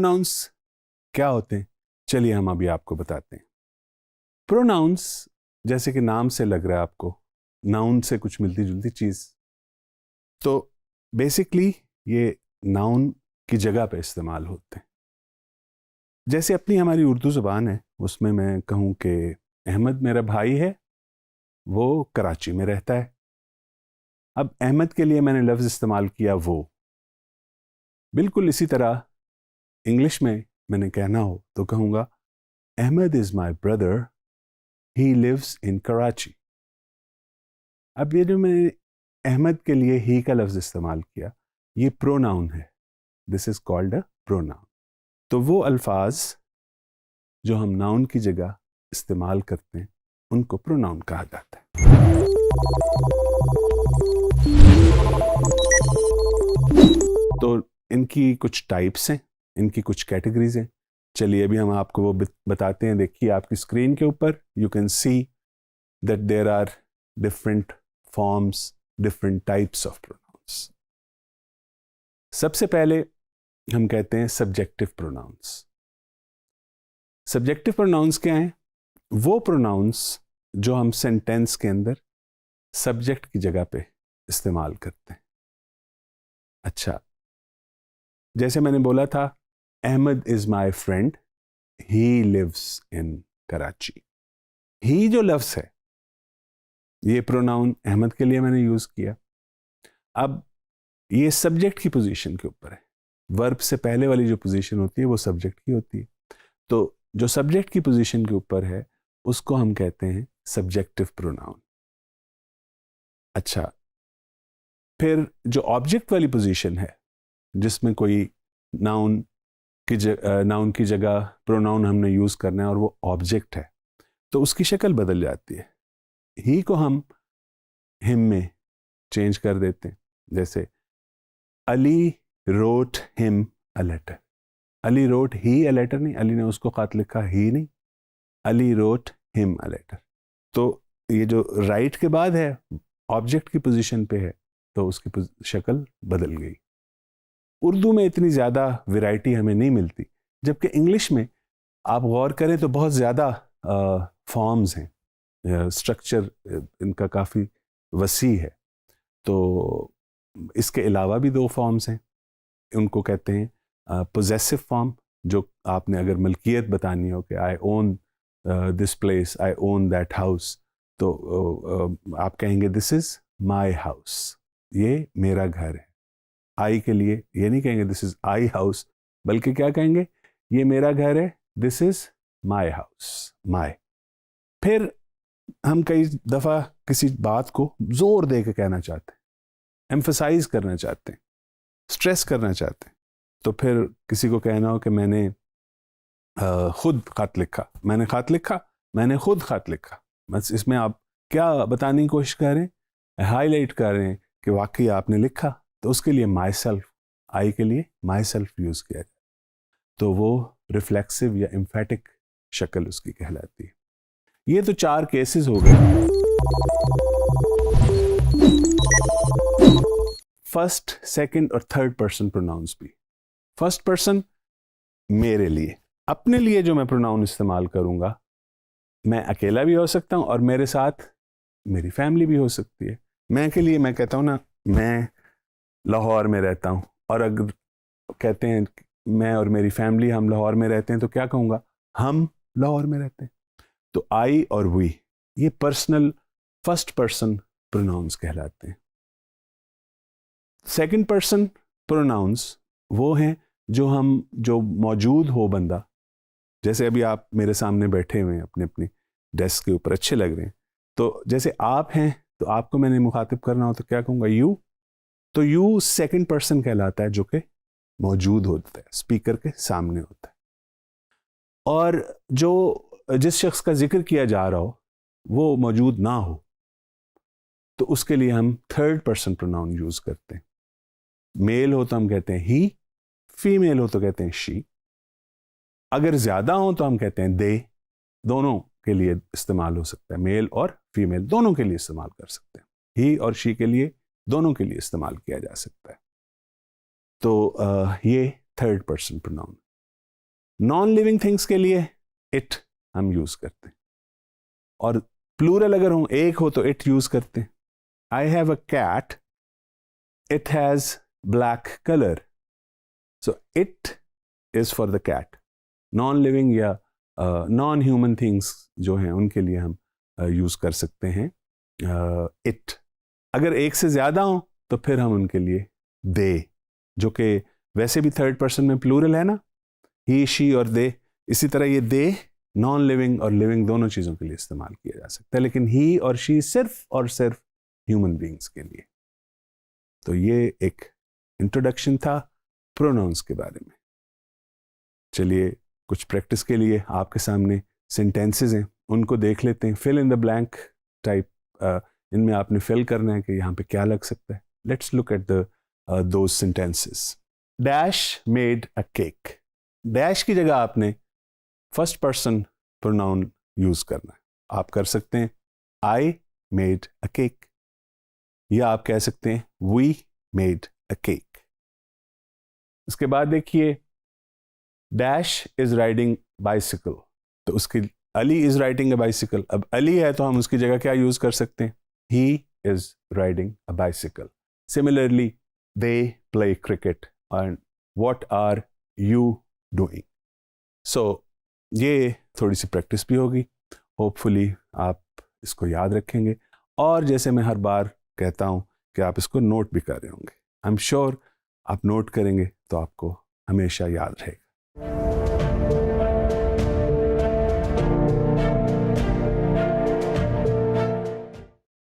Pronounce क्या होते हैं, चलिए हम अभी आपको बताते हैं। प्रोनाउंस जैसे कि नाम से लग रहा है आपको, नाउन से कुछ मिलती जुलती चीज, तो बेसिकली ये नाउन की जगह पे इस्तेमाल होते हैं। जैसे अपनी हमारी उर्दू ज़ुबान है, उसमें मैं कहूँ कि अहमद मेरा भाई है, वो कराची में रहता है। अब अहमद के लिए मैंने लफ्ज़ इस्तेमाल किया वो। बिल्कुल इसी तरह इंग्लिश में मैंने कहना हो तो कहूँगा Ahmed is my brother, he lives in Karachi. अब ये जो मैंने अहमद के लिए ही का लफ्ज़ इस्तेमाल किया, ये प्रोनाउन है, this is called a pronoun. तो वो अल्फाज जो हम नाउन की जगह इस्तेमाल करते हैं उनको प्रोनाउन कहा जाता है। तो इनकी कुछ टाइप्स हैं, इनकी कुछ कैटेगरीज हैं। चलिए अभी हम आपको वो बताते हैं। देखिए आपकी स्क्रीन के ऊपर you can see that there are different forms, different types of pronouns. सबसे पहले हम कहते हैं सब्जेक्टिव प्रोनाउंस। सब्जेक्टिव प्रोनाउंस क्या हैं? वो प्रोनाउंस जो हम सेंटेंस के अंदर सब्जेक्ट की जगह पे इस्तेमाल करते हैं। अच्छा, जैसे मैंने बोला था Ahmed is my friend, he lives in Karachi. He जो लफ्ज है ये प्रोनाउन अहमद के लिए मैंने यूज किया। अब ये सब्जेक्ट की पोजीशन के ऊपर है, वर्ब से पहले वाली जो पोजीशन होती है वो सब्जेक्ट की होती है। तो जो सब्जेक्ट की पोजीशन के ऊपर है उसको हम कहते हैं सब्जेक्टिव प्रोनाउन। अच्छा, फिर जो ऑब्जेक्ट वाली पोजीशन है जिसमें कोई नाउन की जगह प्रोनाउन हमने यूज करना है और वो ऑब्जेक्ट है, तो उसकी शक्ल बदल जाती है। ही को हम हिम में चेंज कर देते हैं। जैसे Ali wrote him a letter. Ali wrote he a letter नहीं, अली ने उसको खत लिखा, ही नहीं, Ali wrote him a letter. तो ये जो राइट के बाद है ऑब्जेक्ट की पोजीशन पे है, तो उसकी शक्ल बदल गई। उर्दू में इतनी ज़्यादा वैरायटी हमें नहीं मिलती, जबकि इंग्लिश में आप गौर करें तो बहुत ज़्यादा फॉर्म्स हैं, स्ट्रक्चर इनका काफ़ी वसी है। तो इसके अलावा भी दो फॉर्म्स हैं, उनको कहते हैं पोजेसिव फॉर्म, जो आपने अगर मलकियत बतानी हो कि I own this place, I own that house, तो आप कहेंगे दिस इज़ माई हाउस, ये मेरा घर है। आई के लिए ये नहीं कहेंगे दिस इज आई हाउस, बल्कि क्या कहेंगे, ये मेरा घर है, दिस इज माई हाउस, माई। फिर हम कई दफा किसी बात को जोर दे के कहना चाहते हैं, एम्फसाइज करना चाहते हैं, स्ट्रेस करना चाहते हैं, तो फिर किसी को कहना हो कि मैंने खुद खत लिखा, मैंने खत लिखा, मैंने खुद खत लिखा, बस इसमें आप क्या बताने की कोशिश कर रहे हैं, हाईलाइट कर रहे हैं कि वाकई आपने लिखा। तो उसके लिए माई सेल्फ, आई के लिए माई सेल्फ यूज किया जाए, तो वो रिफ्लेक्सिव या एम्फेटिक शक्ल उसकी कहलाती है। ये तो 4 केसेस हो गए। फर्स्ट, सेकंड और थर्ड पर्सन प्रोनाउंस भी। फर्स्ट पर्सन मेरे लिए, अपने लिए जो मैं प्रोनाउन इस्तेमाल करूंगा, मैं अकेला भी हो सकता हूं और मेरे साथ मेरी फैमिली भी हो सकती है। मैं के लिए मैं कहता हूं ना, मैं लाहौर में रहता हूं, और अगर कहते हैं मैं और मेरी फैमिली हम लाहौर में रहते हैं, तो क्या कहूंगा, हम लाहौर में रहते हैं। तो आई और वी ये पर्सनल फर्स्ट पर्सन प्रोनाउंस कहलाते हैं। सेकंड पर्सन प्रोनाउंस वो हैं जो मौजूद हो बंदा, जैसे अभी आप मेरे सामने बैठे हुए हैं अपने अपनी डेस्क के ऊपर, अच्छे लग रहे हैं, तो जैसे आप हैं तो आपको मैंने मुखातिब करना हो तो क्या कहूंगा, यू। तो यू सेकंड पर्सन कहलाता है जो कि मौजूद होता है, स्पीकर के सामने होता है। और जिस शख्स का जिक्र किया जा रहा हो वो मौजूद ना हो, तो उसके लिए हम थर्ड पर्सन प्रोनाउन यूज करते हैं। मेल हो तो हम कहते हैं ही, फीमेल हो तो कहते हैं शी, अगर ज्यादा हो तो हम कहते हैं दे। दोनों के लिए इस्तेमाल हो सकता है, मेल और फीमेल दोनों के लिए इस्तेमाल कर सकते हैं। ही और शी के लिए दोनों के लिए इस्तेमाल किया जा सकता है। तो ये third person pronoun. Non living things के लिए इट हम यूज करते हैं, और प्लूरल अगर हो, एक हो तो इट यूज करते हैं. I have a cat, it has black colour. So it is for the cat. Non living या नॉन ह्यूमन थिंग्स जो हैं उनके लिए हम यूज कर सकते हैं इट. अगर एक से ज्यादा हो तो फिर हम उनके लिए दे, जो कि वैसे भी थर्ड पर्सन में प्लूरल है ना, ही, शी और दे. इसी तरह ये दे नॉन लिविंग और लिविंग दोनों चीजों के लिए इस्तेमाल किया जा सकता है, लेकिन ही और शी सिर्फ और सिर्फ ह्यूमन बीइंग्स के लिए. तो ये एक इंट्रोडक्शन था प्रोनाउंस के बारे में. चलिए कुछ प्रैक्टिस के लिए आपके सामने सेंटेंसेस हैं, उनको देख लेते हैं. Fill in the blank type, इनमें आपने फिल करना है कि यहाँ पे क्या लग सकता है. Let's look at the those sentences. Dash made a cake. Dash की जगह आपने फर्स्ट पर्सन प्रोनाउन यूज करना है. आप कर सकते हैं आई मेड अ केक, या आप कह सकते हैं वी मेड अ केक. उसके बाद देखिए डैश इज राइडिंग बाइसिकल, तो उसकी Ali is riding a bicycle. अब अली है तो हम उसकी जगह क्या यूज कर सकते हैं, he is riding a bicycle. Similarly they play cricket and what are you doing. So ये थोड़ी सी प्रैक्टिस भी होगी, होपफुली आप इसको याद रखेंगे, और जैसे मैं हर बार कहता हूँ कि आप इसको नोट भी कर रहे होंगे. आई एम श्योर आप नोट करेंगे तो आपको हमेशा याद रहेगा.